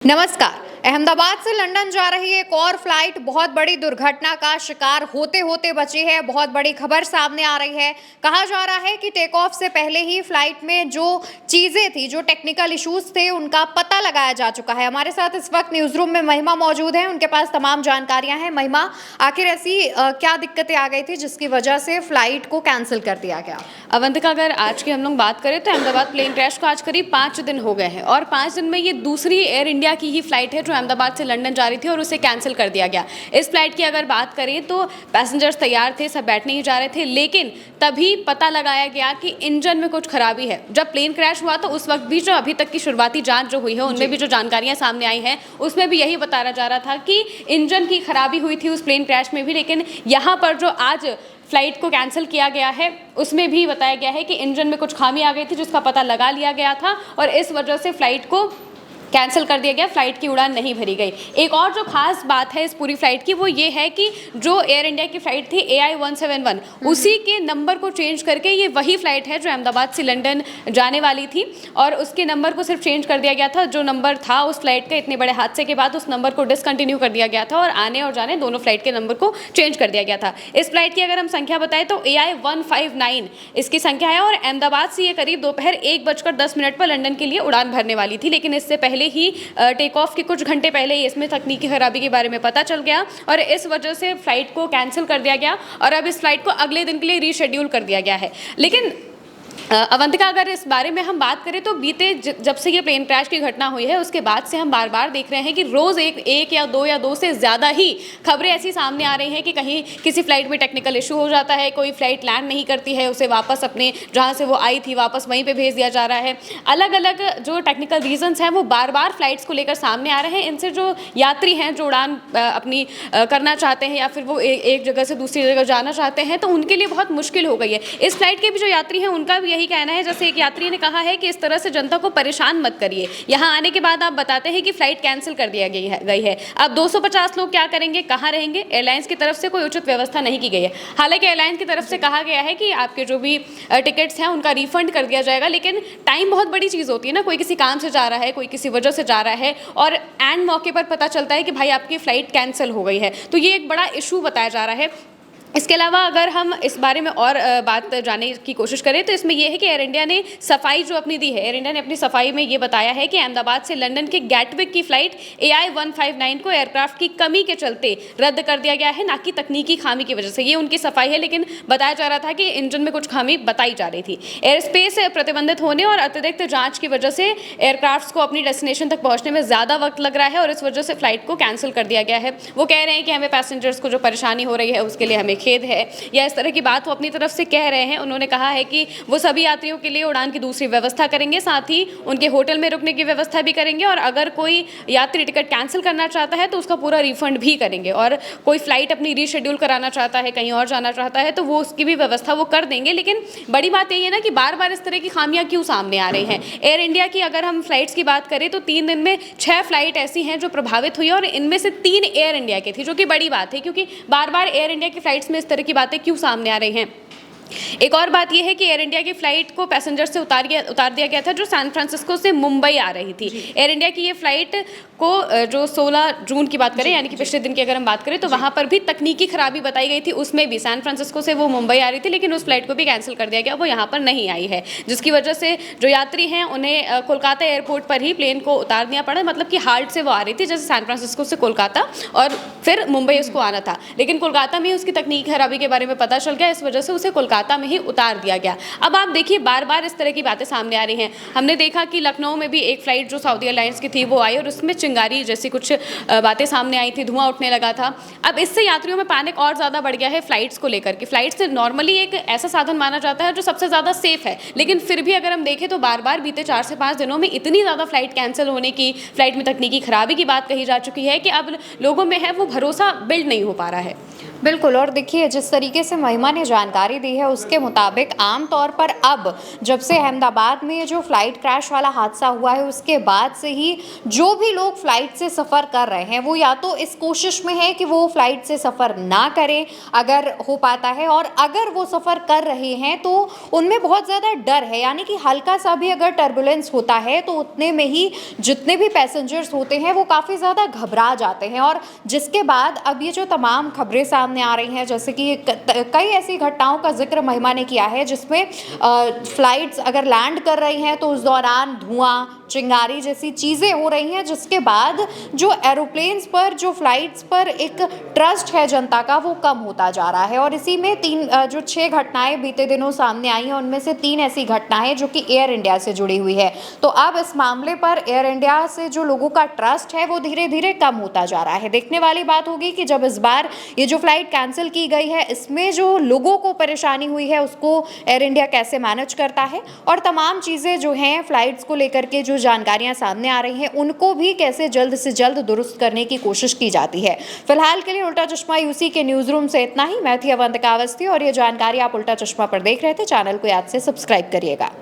नमस्कार। अहमदाबाद से लंदन जा रही एक और फ्लाइट बहुत बड़ी दुर्घटना का शिकार होते होते बची है। बहुत बड़ी खबर सामने आ रही है। कहा जा रहा है कि टेक ऑफ से पहले ही फ्लाइट में जो चीजें थी, जो टेक्निकल इश्यूज थे, उनका पता लगाया जा चुका है। हमारे साथ इस वक्त न्यूज रूम में महिमा मौजूद है, उनके पास तमाम जानकारियां हैं। महिमा, आखिर ऐसी क्या दिक्कतें आ गई थी जिसकी वजह से फ्लाइट को कैंसिल कर दिया गया? अवंतिका, अगर आज की हम लोग बात करें तो अहमदाबाद प्लेन क्रैश को आज करीब 5 दिन हो गए हैं और 5 दिन में ये दूसरी एयर इंडिया की ही फ्लाइट है जो अहमदाबाद से लंदन जा रही थी और उसे कैंसिल कर दिया गया। इस फ्लाइट की अगर बात करें तो पैसेंजर्स तैयार थे, सब बैठने ही जा रहे थे, लेकिन तभी पता लगाया गया कि इंजन में कुछ खराबी है। जब प्लेन क्रैश हुआ तो उस वक्त भी जो अभी तक की शुरुआती जांच जो हुई है उनमें भी जो जानकारियां सामने आई हैं उसमें भी यही बताया जा रहा था कि इंजन की खराबी हुई थी उस प्लेन क्रैश में भी। लेकिन यहाँ पर जो आज फ्लाइट को कैंसिल किया गया है उसमें भी बताया गया है कि इंजन में कुछ खामी आ गई थी जिसका पता लगा लिया गया था और इस वजह से फ्लाइट को कैंसिल कर दिया गया, फ्लाइट की उड़ान नहीं भरी गई। एक और जो खास बात है इस पूरी फ्लाइट की वो ये है कि जो एयर इंडिया की फ्लाइट थी AI 171 उसी के नंबर को चेंज करके ये वही फ्लाइट है जो अहमदाबाद से लंदन जाने वाली थी और उसके नंबर को सिर्फ चेंज कर दिया गया था। जो नंबर था उस फ्लाइट का, इतने बड़े हादसे के बाद उस नंबर को डिसकंटिन्यू कर दिया गया था और आने और जाने दोनों फ्लाइट के नंबर को चेंज कर दिया गया था। इस फ्लाइट की अगर हम संख्या बताएं तो AI 159 इसकी संख्या है और अहमदाबाद से ये करीब दोपहर 1:10 पर लंदन के लिए उड़ान भरने वाली थी। लेकिन इससे पहले ही टेक ऑफ के कुछ घंटे पहले ही इसमें तकनीकी खराबी के बारे में पता चल गया और इस वजह से फ्लाइट को कैंसिल कर दिया गया और अब इस फ्लाइट को अगले दिन के लिए रीशेड्यूल कर दिया गया है। लेकिन अवंतिका, अगर इस बारे में हम बात करें तो बीते जब से ये प्लेन क्रैश की घटना हुई है उसके बाद से हम बार बार देख रहे हैं कि रोज़ एक या दो से ज़्यादा ही खबरें ऐसी सामने आ रही हैं कि कहीं किसी फ्लाइट में टेक्निकल इशू हो जाता है, कोई फ्लाइट लैंड नहीं करती है, उसे वापस अपने जहाँ से वो आई थी वापस वहीं पे भेज दिया जा रहा है। अलग अलग जो टेक्निकल रीजंस हैं वो बार बार फ्लाइट्स को लेकर सामने आ रहे हैं। इनसे जो यात्री हैं जो उड़ान अपनी करना चाहते हैं या फिर वो एक जगह से दूसरी जगह जाना चाहते हैं तो उनके लिए बहुत मुश्किल हो गई है। इस फ्लाइट के भी जो यात्री हैं उनका भी यही कहना है, जैसे एक यात्री ने कहा है कि इस तरह से जनता को परेशान मत करिए। यहाँ आने के बाद आप बताते हैं कि फ्लाइट कैंसिल कर दिया गई है। अब 250 लोग क्या करेंगे, कहाँ रहेंगे? एयरलाइंस की तरफ से कोई उचित व्यवस्था नहीं की गई है। हालांकि एयरलाइंस की तरफ से कहा गया है कि आपके जो भी टिकट्स हैं उनका रिफंड कर दिया जाएगा, लेकिन टाइम बहुत बड़ी चीज़ होती है ना। कोई किसी काम से जा रहा है, कोई किसी वजह से जा रहा है और एंड मौके पर पता चलता है कि भाई आपकी फ़्लाइट कैंसिल हो गई है, तो ये एक बड़ा इशू बताया जा रहा है। इसके अलावा अगर हम इस बारे में और बात जानने की कोशिश करें तो इसमें यह है कि एयर इंडिया ने सफाई जो अपनी दी है, एयर इंडिया ने अपनी सफाई में ये बताया है कि अहमदाबाद से लंदन के गैटविक की फ्लाइट AI 159 को एयरक्राफ्ट की कमी के चलते रद्द कर दिया गया है, ना कि तकनीकी खामी की वजह से। ये उनकी सफाई है, लेकिन बताया जा रहा था कि इंजन में कुछ खामी बताई जा रही थी। एयर स्पेस प्रतिबंधित होने और अतिरिक्त जाँच की वजह से एयरक्राफ्ट को अपनी डेस्टिनेशन तक पहुँचने में ज़्यादा वक्त लग रहा है और इस वजह से फ्लाइट को कैंसिल कर दिया गया है। वो कह रहे हैं कि हमें पैसेंजर्स को जो परेशानी हो रही है उसके लिए हमें खेद है, या इस तरह की बात वो अपनी तरफ से कह रहे हैं। उन्होंने कहा है कि वो सभी यात्रियों के लिए उड़ान की दूसरी व्यवस्था करेंगे, साथ ही उनके होटल में रुकने की व्यवस्था भी करेंगे और अगर कोई यात्री टिकट कैंसिल करना चाहता है तो उसका पूरा रिफंड भी करेंगे और कोई फ्लाइट अपनी रीशेड्यूल कराना चाहता है, कहीं और जाना चाहता है तो वो उसकी भी व्यवस्था वो कर देंगे। लेकिन बड़ी बात यही है ना कि बार बार इस तरह की खामियां क्यों सामने आ रही हैं। एयर इंडिया की अगर हम फ्लाइट्स की बात करें तो 3 दिन में 6 फ्लाइट ऐसी हैं जो प्रभावित हुई और इनमें से 3 एयर इंडिया की थी, जो कि बड़ी बात है क्योंकि बार बार एयर इंडिया की फ्लाइट्स में इस तरह की बातें क्यों सामने आ रही हैं। एक और बात यह है कि एयर इंडिया की फ्लाइट को पैसेंजर से उतार दिया गया था जो सैन फ्रांसिस्को से मुंबई आ रही थी। एयर इंडिया की ये फ्लाइट को जो 16 जून की बात करें, यानी कि पिछले दिन की अगर हम बात करें, तो वहाँ पर भी तकनीकी खराबी बताई गई थी। उसमें भी सैन फ्रांसिस्को से वो मुंबई आ रही थी, लेकिन उस फ्लाइट को भी कैंसिल कर दिया गया, वो यहाँ पर नहीं आई है, जिसकी वजह से जो यात्री हैं उन्हें कोलकाता एयरपोर्ट पर ही प्लेन को उतार दिया पड़ा। मतलब कि हार्ड से वो आ रही थी, जैसे सैन फ्रांसिस्को से कोलकाता और फिर मुंबई उसको आना था, लेकिन कोलकाता में उसकी तकनीकी खराबी के बारे में पता चल गया, इस वजह से उसे कोलकाता में ही उतार दिया गया। अब आप देखिए बार बार इस तरह की बातें सामने आ रही हैं। हमने देखा कि लखनऊ में भी एक फ्लाइट जो सऊदी एयरलाइंस की थी वो आई और उसमें चिंगारी जैसी कुछ बातें सामने आई थी, धुआं उठने लगा था। अब इससे यात्रियों में पैनिक और ज़्यादा बढ़ गया है फ्लाइट्स को लेकर कि फ्लाइट्स नॉर्मली एक ऐसा साधन माना जाता है जो सबसे ज़्यादा सेफ है, लेकिन फिर भी अगर हम देखें तो बार बार बीते 4 से 5 दिनों में इतनी ज़्यादा फ्लाइट कैंसिल होने की, फ्लाइट में तकनीकी खराबी की बात कही जा चुकी है कि अब लोगों में है वो भरोसा बिल्ड नहीं हो पा रहा है। बिल्कुल, और देखिए जिस तरीके से महिमा ने जानकारी दी है उसके मुताबिक आम तौर पर अब जब से अहमदाबाद में ये जो फ्लाइट क्रैश वाला हादसा हुआ है उसके बाद से ही जो भी लोग फ्लाइट से सफ़र कर रहे हैं वो या तो इस कोशिश में है कि वो फ्लाइट से सफ़र ना करें अगर हो पाता है, और अगर वो सफ़र कर रहे हैं तो उनमें बहुत ज़्यादा डर है, यानी कि हल्का सा भी अगर टर्बुलेंस होता है तो उतने में ही जितने भी पैसेंजर्स होते हैं वो काफ़ी ज़्यादा घबरा जाते हैं। और जिसके बाद अब ये जो तमाम खबरें सामने आ रही हैं, जैसे कि कई ऐसी घटनाओं का जिक्र महिमा ने किया है जिसमें फ्लाइट्स अगर लैंड कर रही हैं तो उस दौरान धुआं, चिंगारी जैसी चीज़ें हो रही हैं, जिसके बाद जो एरोप्लेन्स पर, जो फ्लाइट्स पर एक ट्रस्ट है जनता का वो कम होता जा रहा है। और इसी में जो 6 घटनाएं बीते दिनों सामने आई हैं उनमें से 3 ऐसी घटनाएं जो कि एयर इंडिया से जुड़ी हुई है। तो अब इस मामले पर एयर इंडिया से जो लोगों का ट्रस्ट है वो धीरे धीरे कम होता जा रहा है। देखने वाली बात होगी कि जब इस बार ये जो फ्लाइट कैंसिल की गई है इसमें जो लोगों को परेशानी हुई है उसको एयर इंडिया कैसे मैनेज करता है, और तमाम चीज़ें जो हैं फ्लाइट्स को लेकर के जो जानकारियां सामने आ रही हैं उनको भी कैसे जल्द से जल्द दुरुस्त करने की कोशिश की जाती है। फिलहाल के लिए उल्टा चश्मा यूसी के न्यूज़ रूम से इतना ही। मैं थी अवंतिका अवस्थी और ये जानकारी आप उल्टा चश्मा पर देख रहे थे। चैनल को याद से सब्सक्राइब करिएगा।